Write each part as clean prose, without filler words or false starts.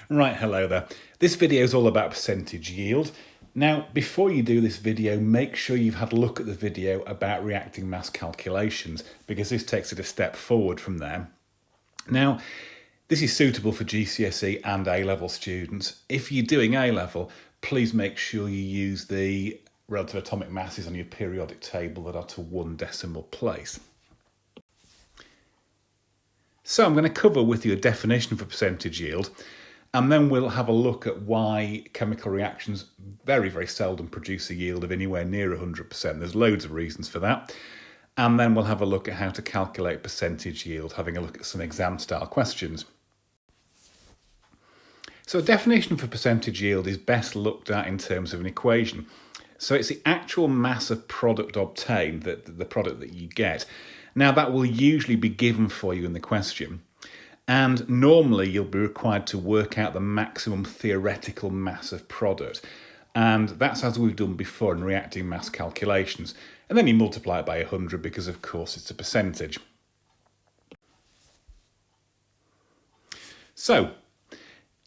Right, hello there. This video is all about percentage yield. Now, before you do this video, make sure you've had a look at the video about reacting mass calculations, because this takes it a step forward from there. Now, this is suitable for GCSE and A Level students. If you're doing A Level, please make sure you use the relative atomic masses on your periodic table that are to 1 decimal place. So I'm going to cover with you a definition for percentage yield, and then we'll have a look at why chemical reactions very, very seldom produce a yield of anywhere near 100%. There's loads of reasons for that. And then we'll have a look at how to calculate percentage yield, having a look at some exam-style questions. So a definition for percentage yield is best looked at in terms of an equation. So it's the actual mass of product obtained, the product that you get. Now that will usually be given for you in the question. And normally you'll be required to work out the maximum theoretical mass of product. And that's as we've done before in reacting mass calculations. And then you multiply it by 100 because of course it's a percentage. So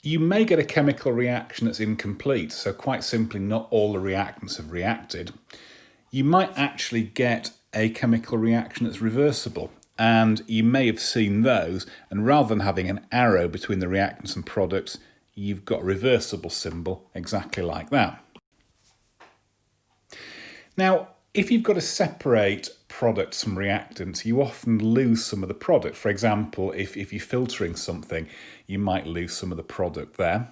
you may get a chemical reaction that's incomplete. So quite simply, not all the reactants have reacted. You might actually get a chemical reaction that's reversible. And you may have seen those, and rather than having an arrow between the reactants and products, you've got a reversible symbol exactly like that. Now, if you've got to separate products from reactants, you often lose some of the product. For example, if you're filtering something, you might lose some of the product there.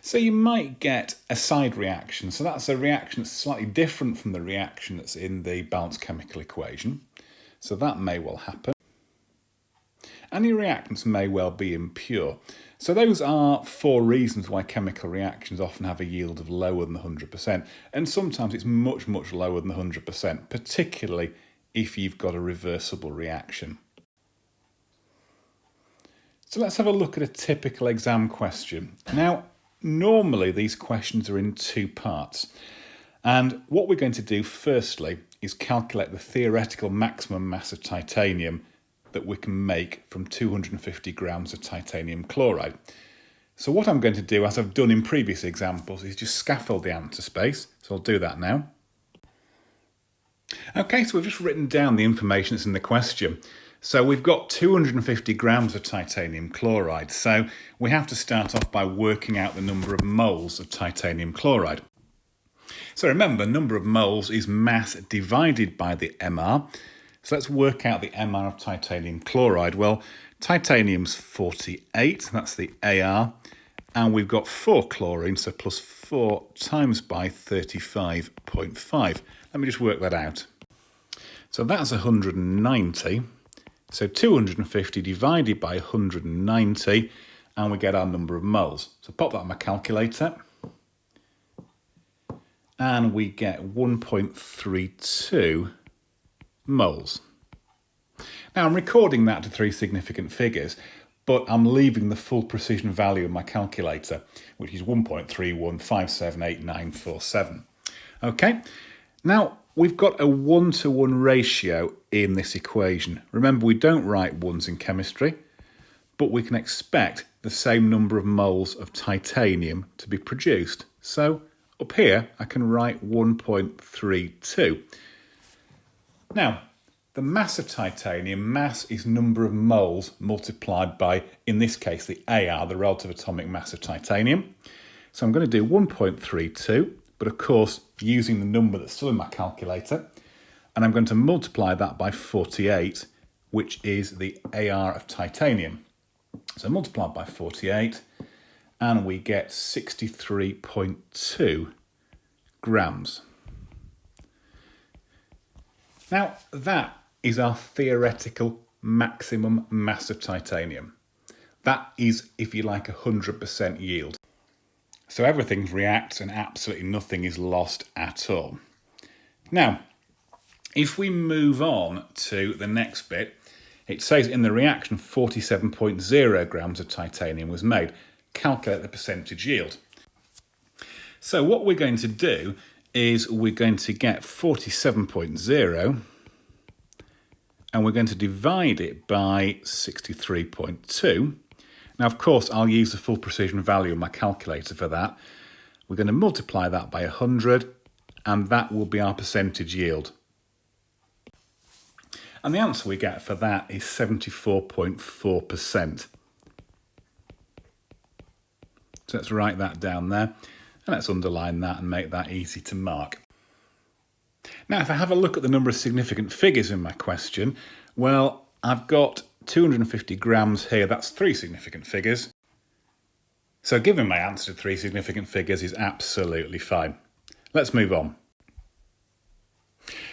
So you might get a side reaction. So that's a reaction that's slightly different from the reaction that's in the balanced chemical equation. So that may well happen. And your reactants may well be impure. So those are 4 reasons why chemical reactions often have a yield of lower than 100%. And sometimes it's much, much lower than 100%, particularly if you've got a reversible reaction. So let's have a look at a typical exam question. Now, normally these questions are in 2 parts. And what we're going to do firstly is calculate the theoretical maximum mass of titanium that we can make from 250 grams of titanium chloride. So what I'm going to do, as I've done in previous examples, is just scaffold the answer space. So I'll do that now. Okay, so we've just written down the information that's in the question. So we've got 250 grams of titanium chloride. So we have to start off by working out the number of moles of titanium chloride. So remember, number of moles is mass divided by the MR. So let's work out the MR of titanium chloride. Well, titanium's 48, that's the AR, and we've got 4 chlorine, so plus 4 times by 35.5. Let me just work that out. So that's 190. So 250 divided by 190, and we get our number of moles. So pop that on my calculator. And we get 1.32 moles. Now I'm recording that to 3 significant figures, but I'm leaving the full precision value in my calculator, which is 1.31578947. Okay, now we've got a 1-to-1 ratio in this equation. Remember, we don't write ones in chemistry, but we can expect the same number of moles of titanium to be produced. So up here, I can write 1.32. Now, the mass of titanium, mass is number of moles multiplied by, in this case, the AR, the relative atomic mass of titanium. So I'm going to do 1.32, but of course, using the number that's still in my calculator, and I'm going to multiply that by 48, which is the AR of titanium. So multiplied by 48, and we get 63.2 grams. Now, that is our theoretical maximum mass of titanium. That is, if you like, 100% yield. So everything reacts and absolutely nothing is lost at all. Now, if we move on to the next bit, it says in the reaction 47.0 grams of titanium was made. Calculate the percentage yield. So what we're going to do is we're going to get 47.0 and we're going to divide it by 63.2. Now, of course, I'll use the full precision value in my calculator for that. We're going to multiply that by 100, and that will be our percentage yield. And the answer we get for that is 74.4%. So let's write that down there, and let's underline that and make that easy to mark. Now, if I have a look at the number of significant figures in my question, well, I've got 250 grams here. That's 3 significant figures. So giving my answer to 3 significant figures is absolutely fine. Let's move on.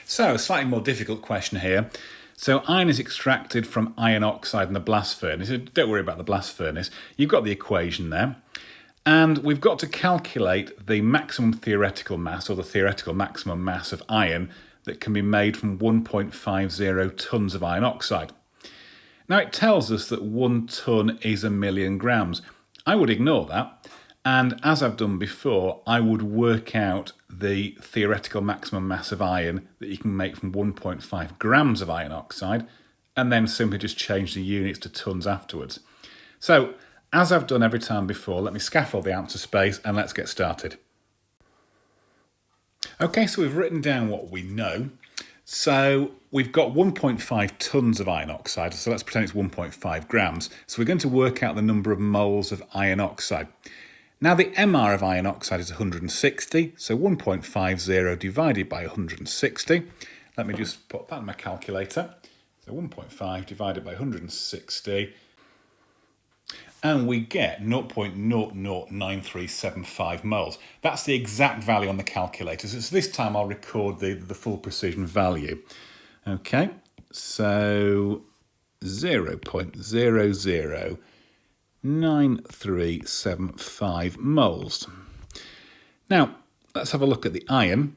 So, a slightly more difficult question here. So iron is extracted from iron oxide in the blast furnace. Don't worry about the blast furnace. You've got the equation there. And we've got to calculate the maximum theoretical mass, or the theoretical maximum mass of iron that can be made from 1.50 tonnes of iron oxide. Now, it tells us that 1 tonne is 1,000,000 grams. I would ignore that, and as I've done before, I would work out the theoretical maximum mass of iron that you can make from 1.5 grams of iron oxide, and then simply just change the units to tonnes afterwards. So, as I've done every time before, let me scaffold the answer space and let's get started. Okay, so we've written down what we know. So we've got 1.5 tonnes of iron oxide, so let's pretend it's 1.5 grams. So we're going to work out the number of moles of iron oxide. Now the MR of iron oxide is 160, so 1.50 divided by 160. Let me just put that in my calculator. So 1.5 divided by 160, and we get 0.009375 moles. That's the exact value on the calculator. So this time I'll record the full precision value. Okay, so 0.009375 moles. Now, let's have a look at the iron.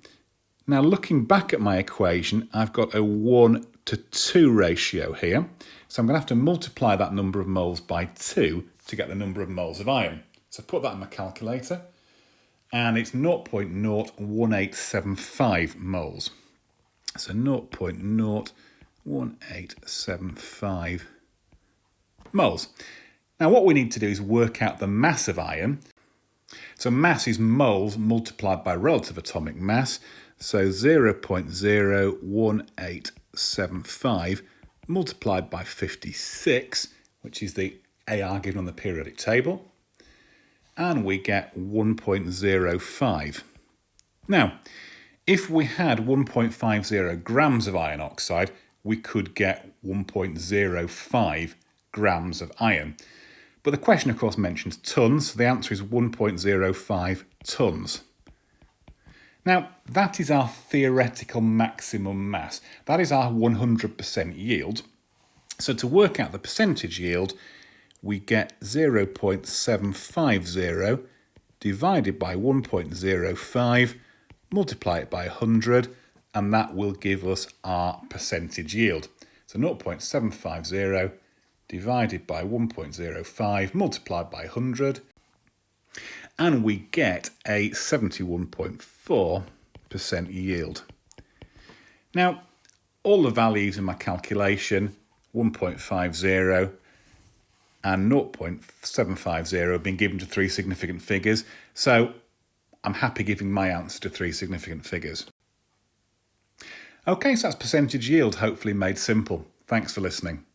Now, looking back at my equation, I've got a 1 to 2 ratio here. So I'm going to have to multiply that number of moles by 2 to get the number of moles of iron. So put that in my calculator, and it's 0.01875 moles. So 0.01875 moles. Now what we need to do is work out the mass of iron. So mass is moles multiplied by relative atomic mass. So 0.01875 multiplied by 56, which is the AR given on the periodic table, and we get 1.05. Now, if we had 1.50 grams of iron oxide, we could get 1.05 grams of iron. But the question, of course, mentions tonnes, so the answer is 1.05 tonnes. Now, that is our theoretical maximum mass. That is our 100% yield. So to work out the percentage yield, we get 0.750 divided by 1.05, multiply it by 100, and that will give us our percentage yield. So 0.750 divided by 1.05, multiplied by 100, and we get a 71.4% yield. Now, all the values in my calculation, 1.50 and 0.750 have been given to 3 significant figures, so I'm happy giving my answer to 3 significant figures. Okay, so that's percentage yield, hopefully made simple. Thanks for listening.